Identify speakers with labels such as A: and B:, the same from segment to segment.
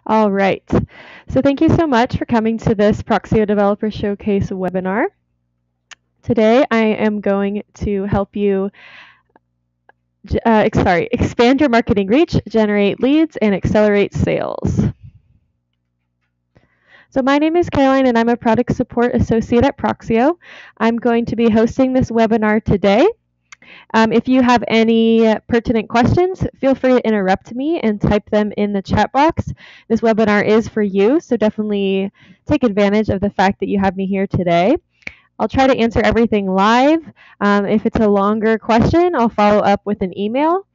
A: All right. So thank you so much for coming to this Proxio Developer Showcase webinar. Today I am going to help you expand your marketing reach, generate leads, and accelerate sales. So my name is Caroline and I'm a product support associate at Proxio. I'm going to be hosting this webinar today. If you have any pertinent questions, feel free to interrupt me and type them in the chat box. This webinar is for you, so definitely take advantage of the fact that you have me here today. I'll try to answer everything live. If it's a longer question, I'll follow up with an email.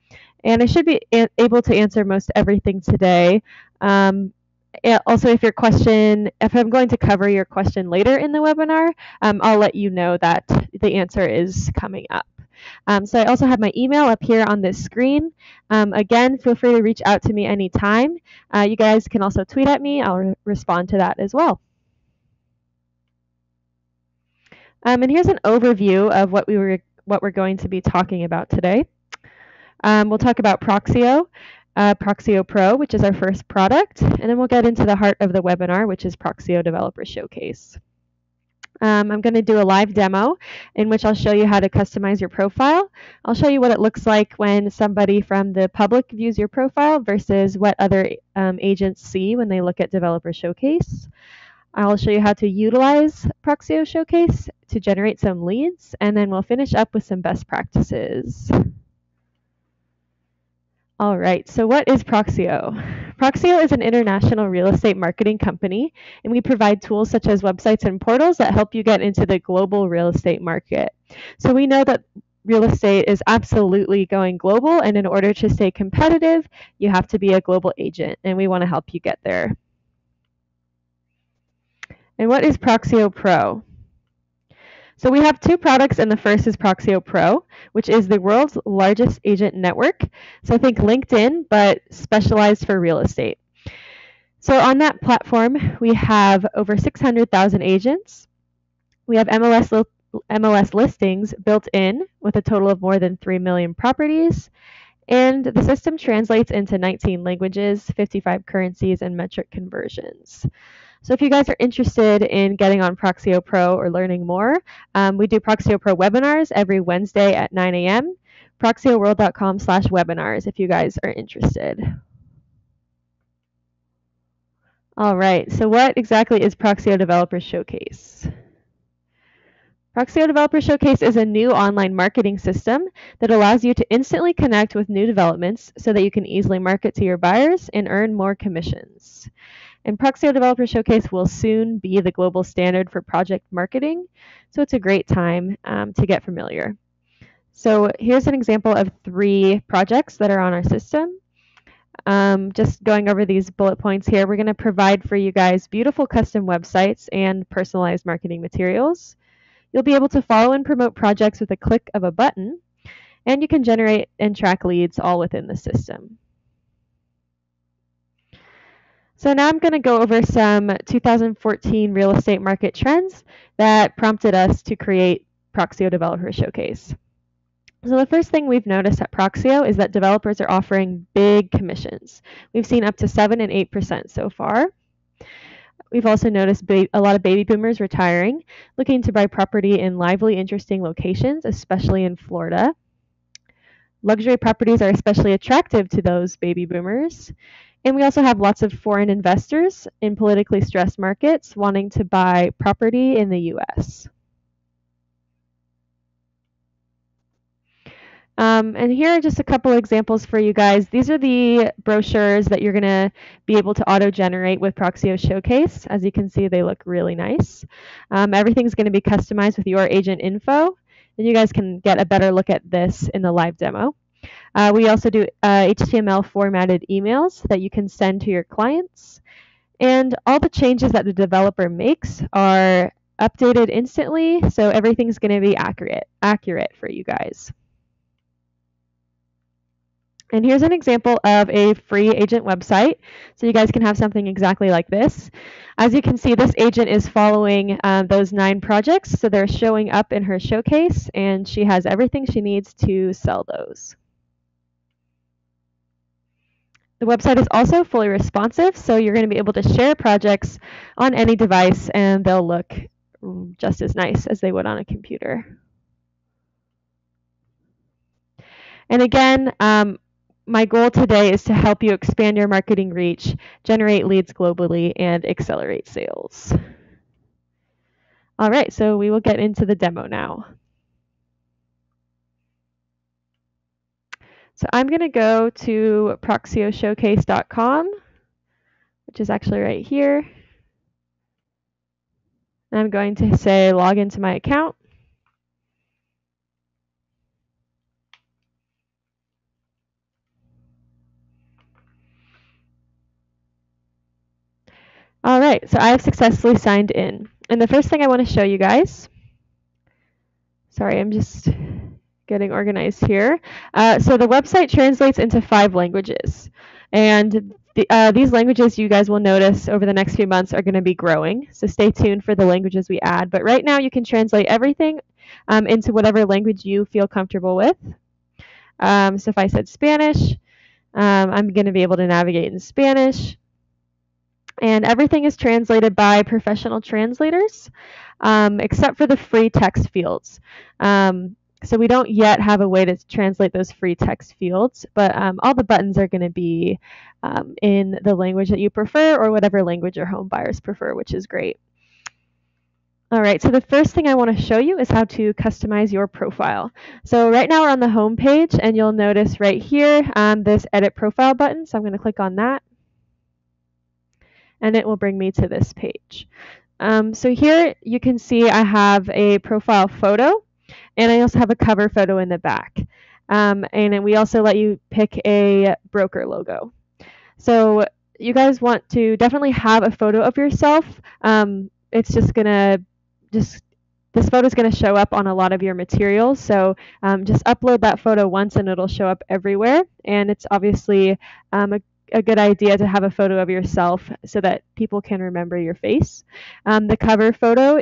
A: And I should be able to answer most everything today. Also, if I'm going to cover your question later in the webinar, I'll let you know that the answer is coming up. So I also have my email up here on this screen. Again, feel free to reach out to me anytime. You guys can also tweet at me. I'll respond to that as well. And here's an overview of what we're going to be talking about today. We'll talk about Proxio, Proxio Pro, which is our first product, and then we'll get into the heart of the webinar, which is Proxio Developer Showcase. I'm going to do a live demo in which I'll show you how to customize your profile. I'll show you what it looks like when somebody from the public views your profile versus what other agents see when they look at Developer Showcase. I'll show you how to utilize Proxio Showcase to generate some leads, and then we'll finish up with some best practices. All right, so what is Proxio? Proxio is an international real estate marketing company, and we provide tools such as websites and portals that help you get into the global real estate market. So we know that real estate is absolutely going global, and in order to stay competitive, you have to be a global agent, and we want to help you get there. And what is Proxio Pro? So we have two products, and the first is Proxio Pro, which is the world's largest agent network. So think LinkedIn, but specialized for real estate. So on that platform, we have over 600,000 agents. We have MLS listings built in with a total of more than 3 million properties. And the system translates into 19 languages, 55 currencies, and metric conversions. So if you guys are interested in getting on Proxio Pro or learning more, we do Proxio Pro webinars every Wednesday at 9 a.m. proxioworld.com/webinars if you guys are interested. All right, so what exactly is Proxio Developer Showcase? Proxio Developer Showcase is a new online marketing system that allows you to instantly connect with new developments so that you can easily market to your buyers and earn more commissions. And Proxio Developer Showcase will soon be the global standard for project marketing, so it's a great time to get familiar. So here's an example of 3 projects that are on our system. Just going over these bullet points here, we're going to provide for you guys beautiful custom websites and personalized marketing materials. You'll be able to follow and promote projects with a click of a button, and you can generate and track leads all within the system. So now I'm going to go over some 2014 real estate market trends that prompted us to create Proxio Developer Showcase. So the first thing we've noticed at Proxio is that developers are offering big commissions. We've seen up to 7 and 8% so far. We've also noticed a lot of baby boomers retiring, looking to buy property in lively, interesting locations, especially in Florida. Luxury properties are especially attractive to those baby boomers. And we also have lots of foreign investors in politically stressed markets wanting to buy property in the US. And here are just a couple examples for you guys. These are the brochures that you're going to be able to auto-generate with Proxio Showcase. As you can see, they look really nice. Everything's going to be customized with your agent info, and you guys can get a better look at this in the live demo. We also do HTML formatted emails that you can send to your clients. And all the changes that the developer makes are updated instantly, so everything's going to be accurate for you guys. And here's an example of a free agent website, so you guys can have something exactly like this. As you can see, this agent is following those 9 projects, so they're showing up in her showcase, and she has everything she needs to sell those. The website is also fully responsive, so you're going to be able to share projects on any device and they'll look just as nice as they would on a computer. And again, my goal today is to help you expand your marketing reach, generate leads globally, and accelerate sales. All right, so we will get into the demo now. So I'm going to go to proxioshowcase.com, which is actually right here. And I'm going to say log into my account. All right, so I have successfully signed in. And the first thing I want to show you guys, sorry, I'm just getting organized here. So the website translates into 5 languages. And these languages you guys will notice over the next few months are going to be growing. So stay tuned for the languages we add. But right now you can translate everything into whatever language you feel comfortable with. So if I said Spanish, I'm going to be able to navigate in Spanish. And everything is translated by professional translators, except for the free text fields. So we don't yet have a way to translate those free text fields, but all the buttons are going to be in the language that you prefer or whatever language your home buyers prefer, which is great. All right, so the first thing I want to show you is how to customize your profile. So right now we're on the home page, and you'll notice right here this Edit Profile button. So I'm going to click on that, and it will bring me to this page. So here you can see I have a profile photo, and I also have a cover photo in the back. And then we also let you pick a broker logo. So you guys want to definitely have a photo of yourself. It's just this photo is going to show up on a lot of your materials. So just upload that photo once and it'll show up everywhere. And it's obviously a good idea to have a photo of yourself so that people can remember your face. The cover photo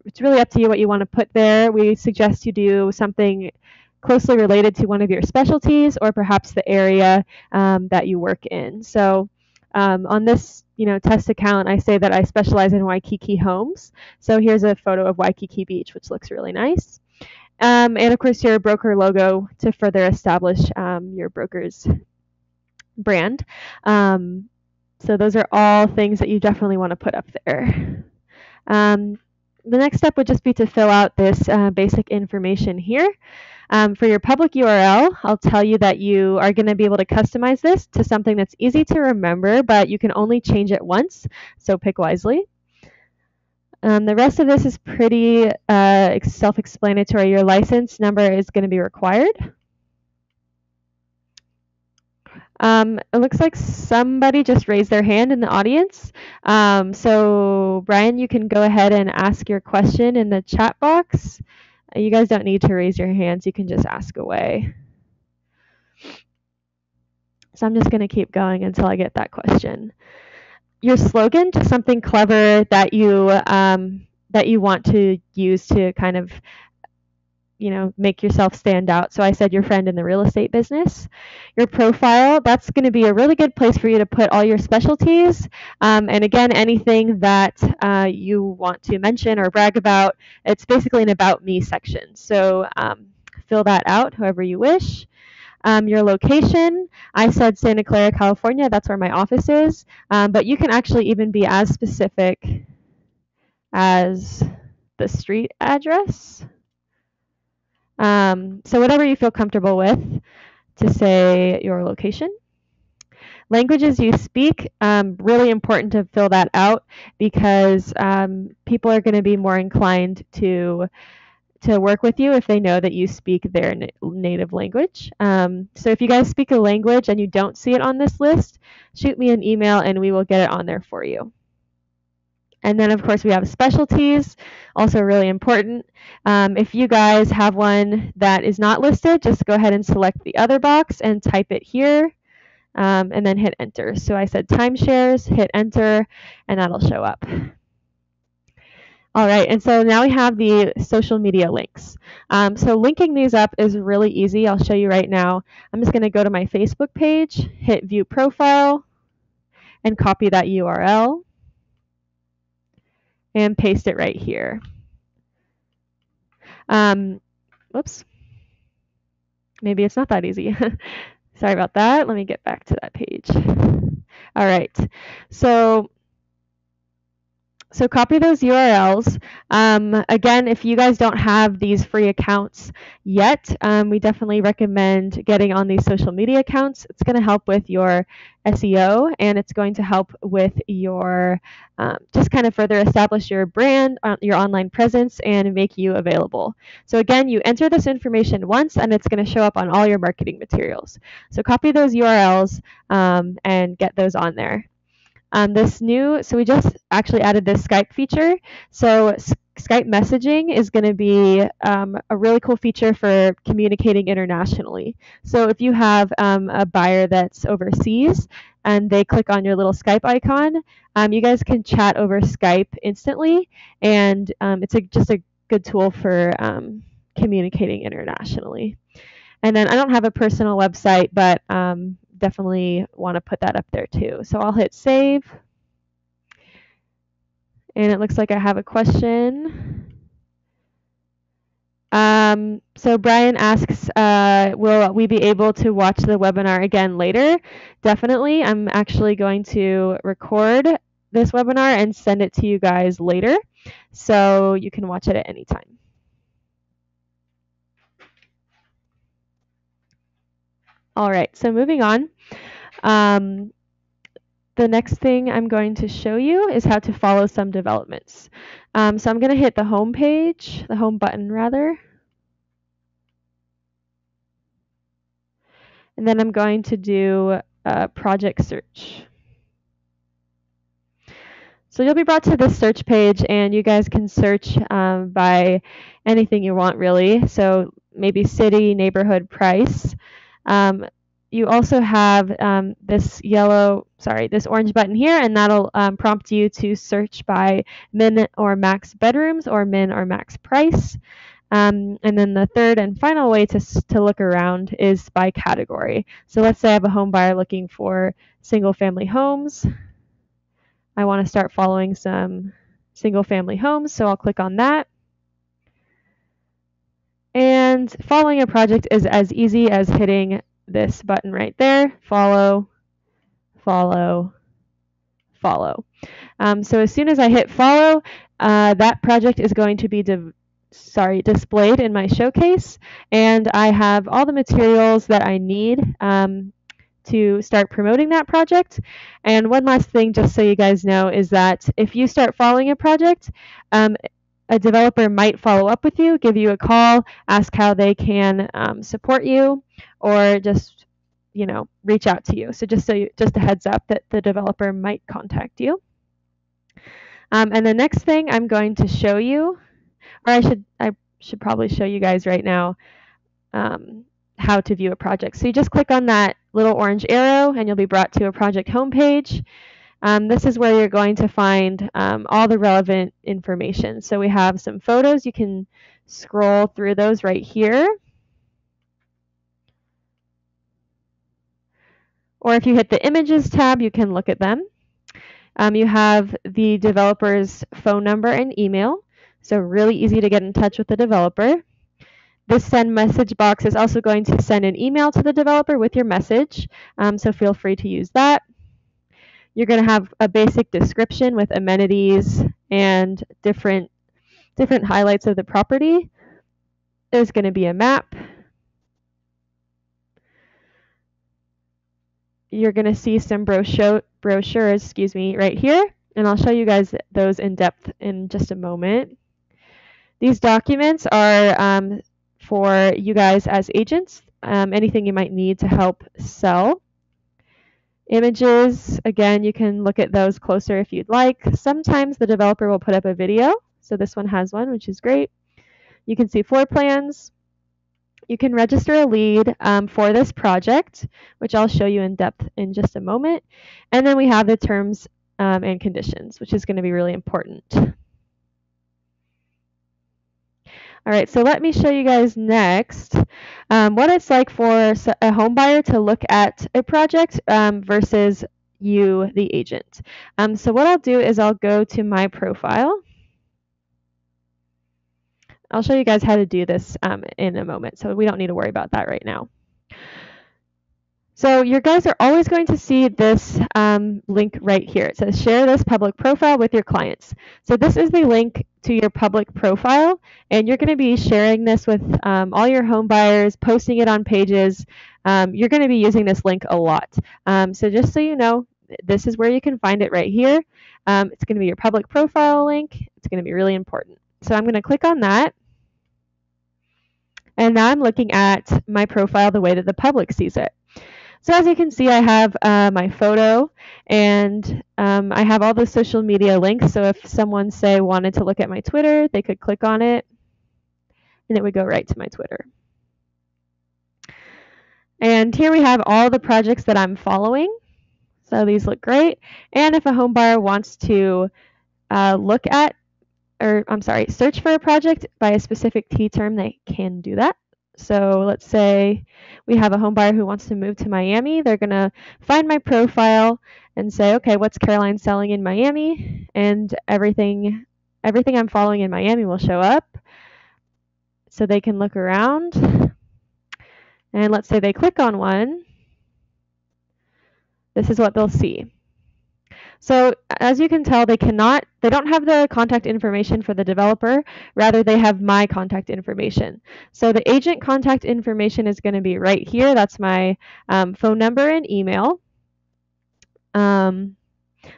A: it's really up to you what you want to put there. We suggest you do something closely related to one of your specialties or perhaps the area that you work in. So on this test account, I say that I specialize in Waikiki homes. So here's a photo of Waikiki Beach, which looks really nice. And of course, your broker logo to further establish your broker's brand. So those are all things that you definitely want to put up there. The next step would just be to fill out this basic information here. For your public URL, I'll tell you that you are going to be able to customize this to something that's easy to remember, but you can only change it once, so pick wisely. The rest of this is pretty self-explanatory. Your license number is going to be required. It looks like somebody just raised their hand in the audience. So Brian, you can go ahead and ask your question in the chat box. You guys don't need to raise your hands. You can just ask away. So I'm just going to keep going until I get that question. Your slogan, just something clever that you want to use to kind of make yourself stand out. So I said your friend in the real estate business. Your profile, that's going to be a really good place for you to put all your specialties. And again, anything that you want to mention or brag about, it's basically an about me section. So fill that out however you wish. Your location, I said Santa Clara, California. That's where my office is. But you can actually even be as specific as the street address. So whatever you feel comfortable with to say your location. Languages you speak, really important to fill that out because people are going to be more inclined to work with you if they know that you speak their native language. So if you guys speak a language and you don't see it on this list, shoot me an email and we will get it on there for you. And then, of course, we have specialties, also really important. If you guys have one that is not listed, just go ahead and select the other box and type it here, and then hit enter. So I said timeshares, hit enter, and that'll show up. All right, and so now we have the social media links. So linking these up is really easy. I'll show you right now. I'm just going to go to my Facebook page, hit view profile, and copy that URL and paste it right here. Whoops. Maybe it's not that easy. Sorry about that. Let me get back to that page. All right. So copy those URLs. Again, if you guys don't have these free accounts yet, we definitely recommend getting on these social media accounts. It's going to help with your SEO, and it's going to help with your just kind of further establish your brand, your online presence, and make you available. So again, you enter this information once, and it's going to show up on all your marketing materials. So copy those URLs and get those on there. So we just actually added this Skype feature. So Skype messaging is going to be a really cool feature for communicating internationally. So if you have a buyer that's overseas and they click on your little Skype icon, you guys can chat over Skype instantly, and it's just a good tool for communicating internationally. And then I don't have a personal website, but definitely want to put that up there too. So I'll hit save. And it looks like I have a question. So Brian asks, will we be able to watch the webinar again later? Definitely. I'm actually going to record this webinar and send it to you guys later, so you can watch it at any time. All right, so moving on. The next thing I'm going to show you is how to follow some developments. So I'm going to hit the home page, the home button rather. And then I'm going to do a project search. So you'll be brought to this search page, and you guys can search by anything you want, really. So maybe city, neighborhood, price. You also have this orange button here, and that'll prompt you to search by min or max bedrooms or min or max price. And then the third and final way to look around is by category. So let's say I have a home buyer looking for single family homes. I want to start following some single family homes, so I'll click on that. And following a project is as easy as hitting this button right there, follow, follow, follow. So as soon as I hit follow, that project is going to be displayed in my showcase, and I have all the materials that I need to start promoting that project. And one last thing, just so you guys know, is that if you start following a project, a developer might follow up with you, give you a call, ask how they can support you, or just reach out to you. So just a heads up that the developer might contact you. And the next thing I'm going to show you, or I should probably show you guys right now how to view a project. So you just click on that little orange arrow and you'll be brought to a project homepage. This is where you're going to find all the relevant information. So we have some photos. You can scroll through those right here. Or if you hit the images tab, you can look at them. You have the developer's phone number and email. So really easy to get in touch with the developer. This send message box is also going to send an email to the developer with your message, so feel free to use that. You're going to have a basic description with amenities and different highlights of the property. There's going to be a map. You're going to see some brochures, right here, and I'll show you guys those in depth in just a moment. These documents are for you guys as agents, anything you might need to help sell. Images, again, you can look at those closer if you'd like. Sometimes the developer will put up a video. So this one has one, which is great. You can see floor plans. You can register a lead for this project, which I'll show you in depth in just a moment. And then we have the terms and conditions, which is going to be really important. All right, so let me show you guys next what it's like for a home buyer to look at a project versus you, the agent. So what I'll do is I'll go to my profile. I'll show you guys how to do this in a moment, so we don't need to worry about that right now. So you guys are always going to see this link right here. It says share this public profile with your clients. So this is the link to your public profile, and you're going to be sharing this with all your home buyers, posting it on pages. You're going to be using this link a lot. So just so you know, this is where you can find it right here. It's going to be your public profile link. It's going to be really important. So I'm going to click on that. And now I'm looking at my profile the way that the public sees it. So as you can see, I have my photo, and I have all the social media links. So if someone, say, wanted to look at my Twitter, they could click on it, and it would go right to my Twitter. And here we have all the projects that I'm following. So these look great. And if a home buyer wants to search for a project by a specific T term, they can do that. So let's say we have a home buyer who wants to move to Miami. They're going to find my profile and say, okay, what's Caroline selling in Miami? And everything I'm following in Miami will show up. So they can look around. And let's say they click on one. This is what they'll see. So as you can tell, they don't have the contact information for the developer. Rather, they have my contact information. So the agent contact information is going to be right here. That's my phone number and email. So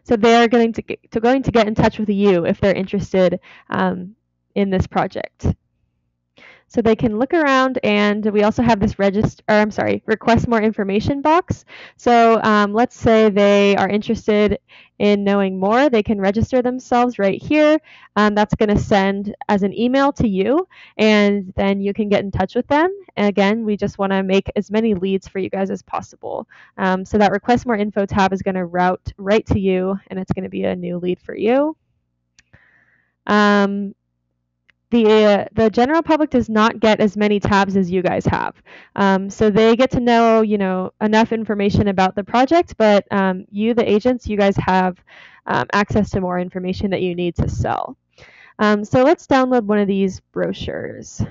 A: they're going to get in touch with you if they're interested in this project. So they can look around, and we also have this request more information box. So let's say they are interested in knowing more. They can register themselves right here. That's going to send as an email to you, and then you can get in touch with them. And again, we just want to make as many leads for you guys as possible. So that request more info tab is going to route right to you, and it's going to be a new lead for you. The general public does not get as many tabs as you guys have. So they get to know, enough information about the project, but you, the agents, you guys have access to more information that you need to sell. So let's download one of these brochures.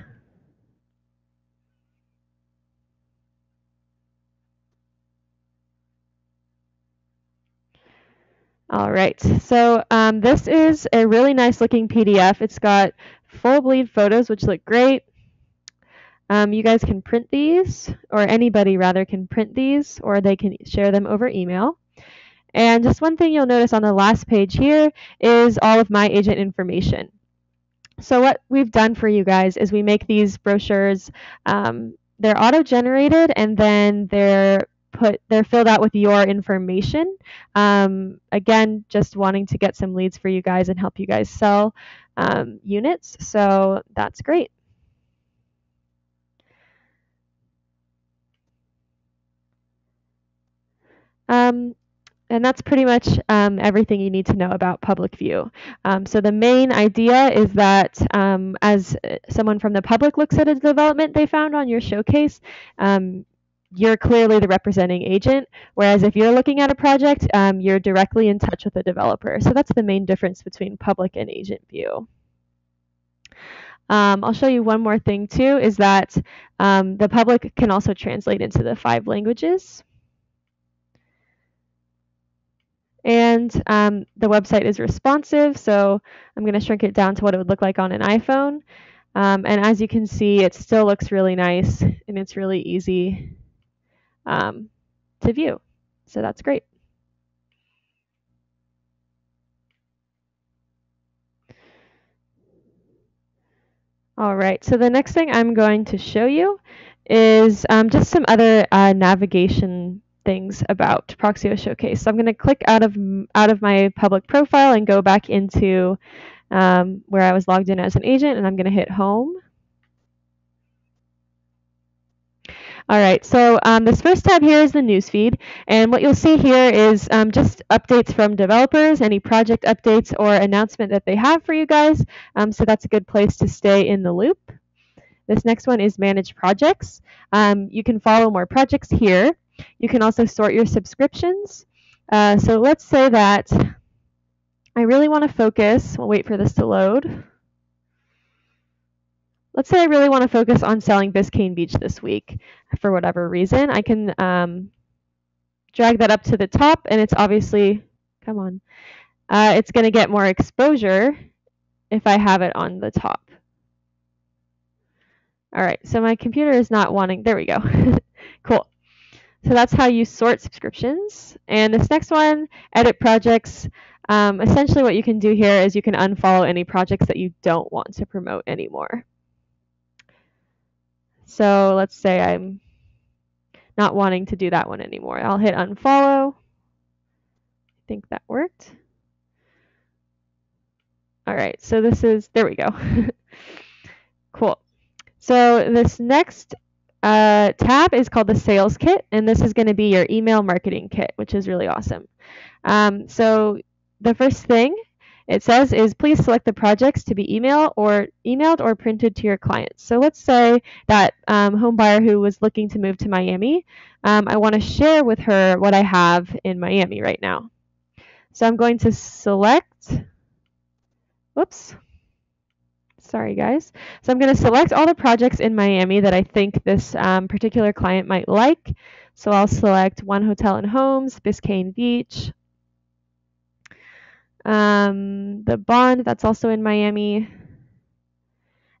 A: All right, so this is a really nice looking PDF. It's got full bleed photos, which look great. You guys can print these, or anybody rather can print these, or they can share them over email. And just one thing you'll notice on the last page here is all of my agent information. So what we've done for you guys is we make these brochures, they're auto-generated, and then they're filled out with your information. Again, just wanting to get some leads for you guys and help you guys sell units. So that's great. And that's pretty much everything you need to know about public view. So the main idea is that as someone from the public looks at a development they found on your showcase, you're clearly the representing agent, whereas if you're looking at a project, you're directly in touch with the developer. So that's the main difference between public and agent view. I'll show you one more thing too, is that the public can also translate into the 5 languages. And the website is responsive, so I'm going to shrink it down to what it would look like on an iPhone. And as you can see, it still looks really nice, and it's really easy to view. So that's great. All right, so the next thing I'm going to show you is just some other navigation things about Proxio Showcase. So I'm going to click out of my public profile and go back into where I was logged in as an agent, and I'm going to hit home. All right, so this first tab here is the newsfeed, and what you'll see here is just updates from developers, any project updates or announcement that they have for you guys. So that's a good place to stay in the loop. This next one is manage projects. You can follow more projects here. You can also sort your subscriptions. So let's say that I really want to focus, we'll wait for this to load. Let's say I really want to focus on selling Biscayne Beach this week for whatever reason. I can drag that up to the top, and it's obviously, come on, it's going to get more exposure if I have it on the top. All right, so my computer is not wanting, there we go. Cool. So that's how you sort subscriptions. And this next one, edit projects. Essentially what you can do here is you can unfollow any projects that you don't want to promote anymore. So let's say I'm not wanting to do that one anymore. I'll hit unfollow. I think that worked. All right, so this is, there we go. Cool. So this next tab is called the sales kit, and this is going to be your email marketing kit, which is really awesome. So the first thing it says is please select the projects to be emailed or printed to your clients. So let's say that home buyer who was looking to move to Miami, I want to share with her what I have in Miami right now. So I'm going to select, whoops, sorry guys. So I'm going to select all the projects in Miami that I think this particular client might like. So I'll select One Hotel and Homes, Biscayne Beach, the Bond, that's also in Miami,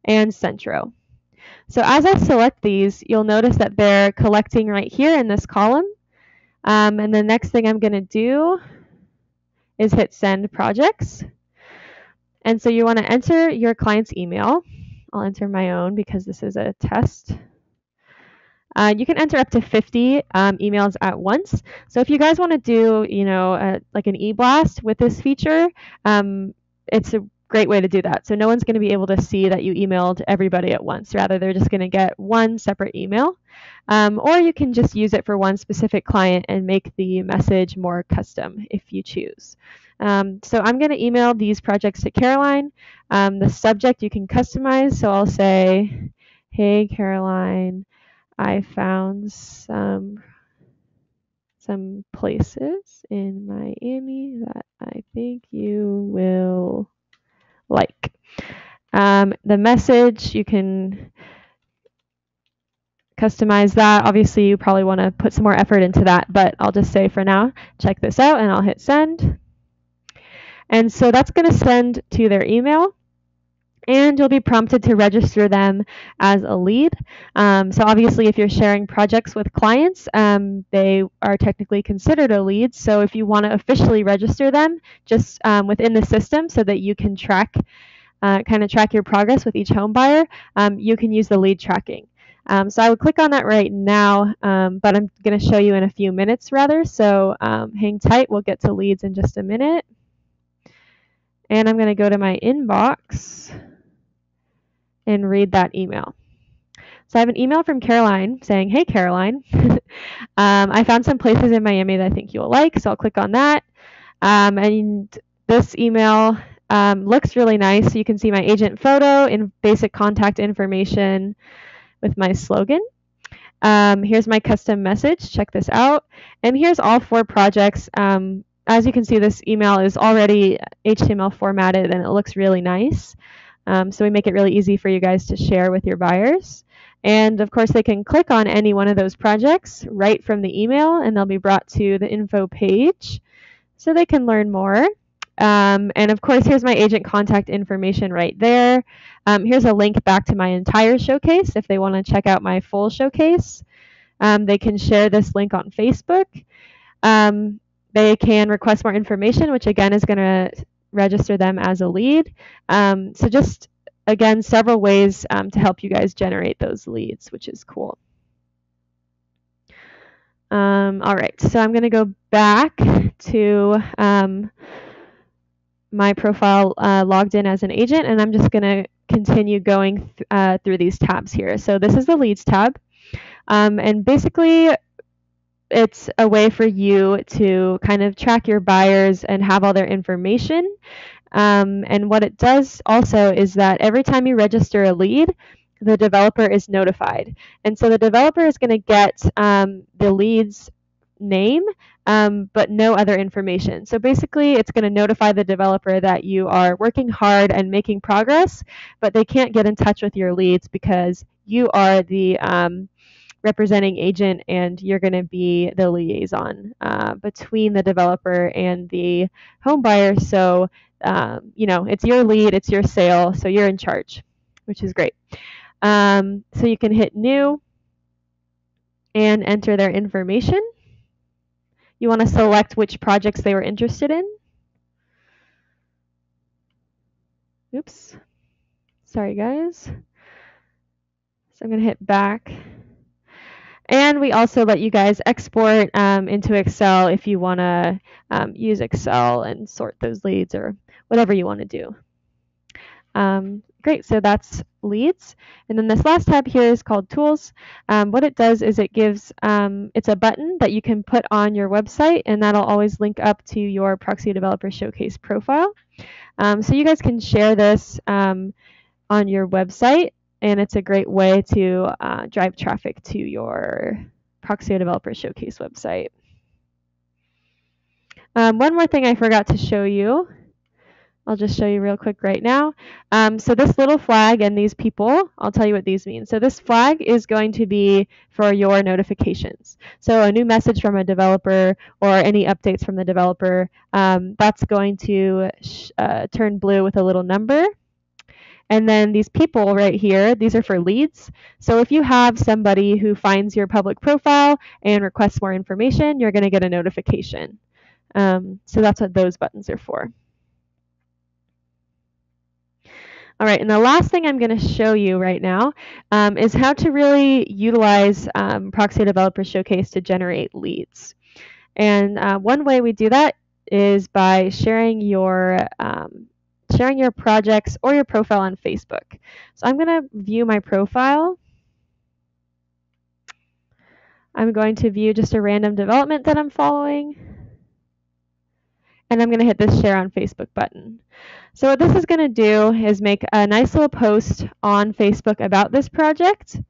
A: and Centro. So as I select these, you'll notice that they're collecting right here in this column. And the next thing I'm going to do is hit send projects. And so you want to enter your client's email. I'll enter my own because this is a test. You can enter up to 50 emails at once. So if you guys want to do, like an e-blast with this feature, it's a great way to do that. So no one's going to be able to see that you emailed everybody at once. Rather, they're just going to get one separate email. Or you can just use it for one specific client and make the message more custom if you choose. So I'm going to email these projects to Caroline. The subject you can customize. So I'll say, hey, Caroline, I found some places in Miami that I think you will like. The message, you can customize that. Obviously, you probably want to put some more effort into that, but I'll just say for now, check this out, and I'll hit send. And so that's going to send to their email. And you'll be prompted to register them as a lead. So obviously, if you're sharing projects with clients, they are technically considered a lead. So if you want to officially register them just within the system so that you can track your progress with each home buyer, you can use the lead tracking. So I would click on that right now, but I'm going to show you in a few minutes rather. So hang tight. We'll get to leads in just a minute. And I'm going to go to my inbox and read that email. So I have an email from Caroline saying, hey, Caroline, I found some places in Miami that I think you'll like, so I'll click on that. And this email looks really nice. So you can see my agent photo and basic contact information with my slogan. Here's my custom message. Check this out. And here's all 4 projects. As you can see, this email is already HTML formatted and it looks really nice. So we make it really easy for you guys to share with your buyers. And of course, they can click on any one of those projects right from the email, and they'll be brought to the info page so they can learn more. And of course, here's my agent contact information right there. Here's a link back to my entire showcase if they want to check out my full showcase. They can share this link on Facebook. They can request more information, which again is going to register them as a lead. So just, again, several ways to help you guys generate those leads, which is cool. All right, so I'm going to go back to my profile logged in as an agent, and I'm just going to continue going through these tabs here. So this is the leads tab, and basically it's a way for you to kind of track your buyers and have all their information. And what it does also is that every time you register a lead, the developer is notified. And so the developer is going to get the lead's name, but no other information. So basically, it's going to notify the developer that you are working hard and making progress, but they can't get in touch with your leads because you are the representing agent and you're going to be the liaison between the developer and the home buyer. So, it's your lead, it's your sale, so you're in charge, which is great. So you can hit new and enter their information. You want to select which projects they were interested in. Oops. Sorry, guys. So I'm going to hit back. And we also let you guys export into Excel if you want to use Excel and sort those leads or whatever you want to do. Great, so that's leads. And then this last tab here is called tools. What it does is it gives, it's a button that you can put on your website, and that'll always link up to your Proxio Developer Showcase profile. So you guys can share this on your website, and it's a great way to drive traffic to your Proxio Developer Showcase website. One more thing I forgot to show you. I'll just show you real quick right now. So this little flag and these people, I'll tell you what these mean. So this flag is going to be for your notifications. So a new message from a developer or any updates from the developer, that's going to turn blue with a little number. And then these people right here, these are for leads. So if you have somebody who finds your public profile and requests more information, you're going to get a notification. So that's what those buttons are for. All right, and the last thing I'm going to show you right now is how to really utilize Proxio Developer Showcase to generate leads. And one way we do that is by sharing your projects or your profile on Facebook. So I'm going to view my profile. I'm going to view just a random development that I'm following. And I'm going to hit this share on Facebook button. So what this is going to do is make a nice little post on Facebook about this project.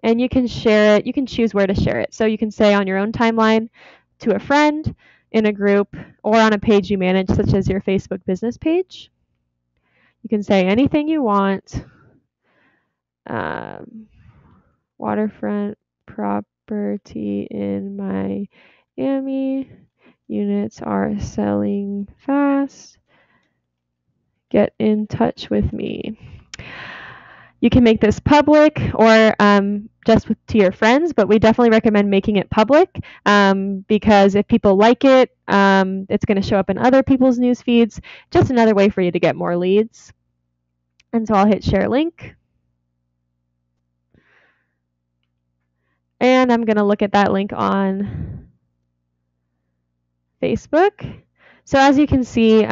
A: And you can share it. You can choose where to share it. So you can say on your own timeline, to a friend, in a group, or on a page you manage, such as your Facebook business page. You can say anything you want. Waterfront property in Miami. Units are selling fast. Get in touch with me. You can make this public or just to your friends, but we definitely recommend making it public because if people like it, it's going to show up in other people's news feeds. Just another way for you to get more leads. And so I'll hit share link. And I'm going to look at that link on Facebook. So as you can see,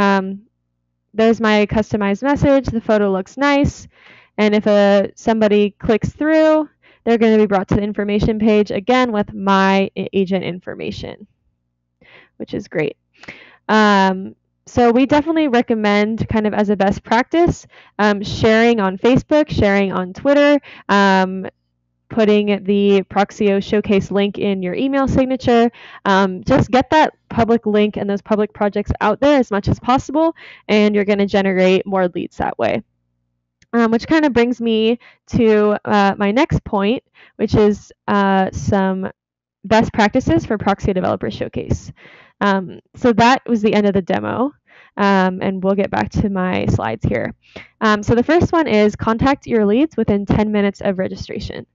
A: there's my customized message. The photo looks nice. And if somebody clicks through, they're going to be brought to the information page again with my agent information, which is great. So we definitely recommend, kind of as a best practice, sharing on Facebook, sharing on Twitter, putting the Proxio Showcase link in your email signature. Just get that public link and those public projects out there as much as possible, and you're going to generate more leads that way. Which kind of brings me to my next point, which is some best practices for Proxio Developer Showcase. So that was the end of the demo. And we'll get back to my slides here. So the first one is contact your leads within 10 minutes of registration.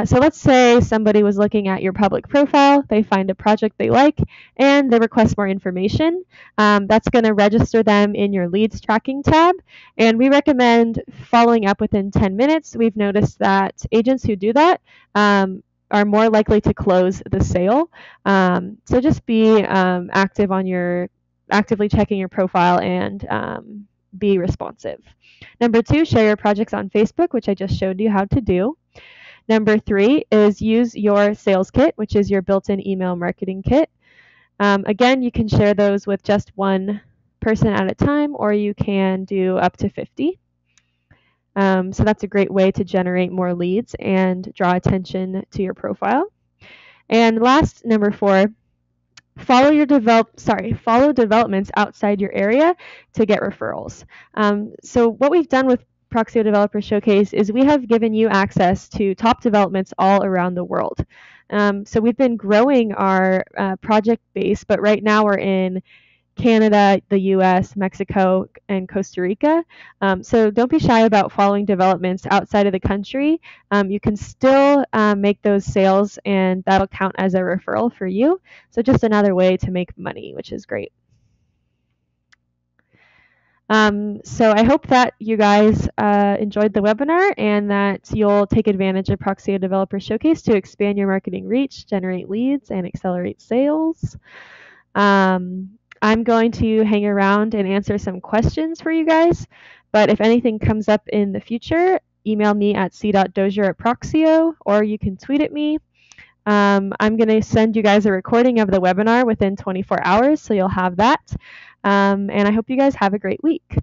A: So let's say somebody was looking at your public profile, they find a project they like, and they request more information. That's going to register them in your leads tracking tab. And we recommend following up within 10 minutes. We've noticed that agents who do that are more likely to close the sale. So just be actively checking your profile and be responsive. Number 2, share your projects on Facebook, which I just showed you how to do. Number 3 is use your sales kit, which is your built-in email marketing kit. Again, you can share those with just one person at a time, or you can do up to 50. So that's a great way to generate more leads and draw attention to your profile. And last, number 4, follow developments outside your area to get referrals. So what we've done with Proxio Developer Showcase is we have given you access to top developments all around the world. So we've been growing our project base, but right now we're in Canada, the US, Mexico, and Costa Rica. So don't be shy about following developments outside of the country. You can still make those sales, and that'll count as a referral for you. So just another way to make money, which is great. So I hope that you guys enjoyed the webinar and that you'll take advantage of Proxio Developer Showcase to expand your marketing reach, generate leads, and accelerate sales. I'm going to hang around and answer some questions for you guys, but if anything comes up in the future, email me at c.dozier@proxio, or you can tweet at me. I'm going to send you guys a recording of the webinar within 24 hours, so you'll have that. And I hope you guys have a great week.